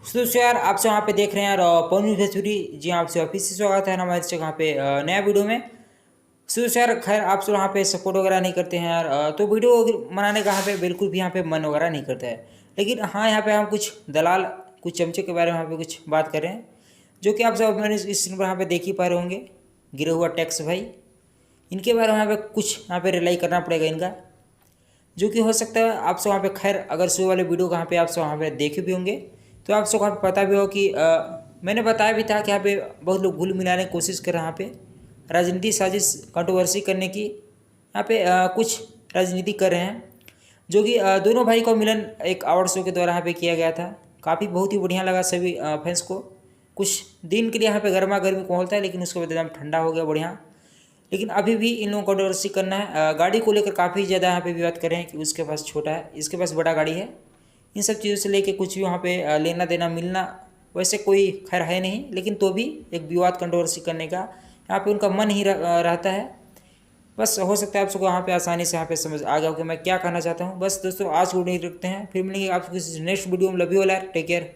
दोस्तों यार आपसे वहाँ पे देख रहे हैं यार पवन भोजपुरी जी हाँ, आपसे ऑफिस से स्वागत है हमारे से वहाँ पे नया वीडियो में। दोस्तों यार खैर आप सब वहाँ पे सपोर्ट वगैरह नहीं करते हैं यार, तो वीडियो बनाने का यहाँ पे बिल्कुल भी यहाँ पे मन वगैरह नहीं करता है। लेकिन हाँ, यहाँ पे हम कुछ दलाल कुछ चमचे के बारे में यहाँ पे कुछ बात कर रहे हैं, जो कि आप सब मैंने इस सीन पर यहाँ पे देख ही पा रहे होंगे। गिरे हुआ टैक्स भाई, इनके बारे में यहाँ पे कुछ यहाँ पे रिलाई करना पड़ेगा इनका, जो कि हो सकता है आप सब वहाँ पे खैर अगर सुबह वाले वीडियो को यहाँ पे आप सब वहाँ पे देखे भी होंगे तो आप सबको पता भी हो कि मैंने बताया भी था कि यहाँ पे बहुत लोग घुल मिलाने की कोशिश कर रहे हैं, यहाँ पे राजनीति साजिश कंट्रोवर्सी करने की यहाँ पे कुछ राजनीति कर रहे हैं, जो कि दोनों भाई का मिलन एक अवार्ड शो के द्वारा यहाँ पे किया गया था। काफ़ी बहुत ही बढ़िया लगा सभी फैंस को। कुछ दिन के लिए यहाँ पे गर्मा गर्मी को होता है, लेकिन उसके बाद एकदम ठंडा हो गया बढ़िया। लेकिन अभी भी इन लोगों को कंट्रोवर्सी करना है। गाड़ी को लेकर काफ़ी ज़्यादा यहाँ पे विवाद कर रहे हैं कि उसके पास छोटा है, इसके पास बड़ा गाड़ी है। इन सब चीज़ों से लेके कुछ भी वहाँ पे लेना देना मिलना वैसे कोई खैर है नहीं, लेकिन तो भी एक विवाद कंट्रोवर्सी करने का यहाँ पे उनका मन ही रहता है। बस हो सकता है आप सबको यहाँ पे आसानी से यहाँ पे समझ आ गया हो कि मैं क्या कहना चाहता हूँ। बस दोस्तों आज वीडियो रखते हैं, फिर मिलेंगे आपको किसी नेक्स्ट वीडियो में। Love you all, take care.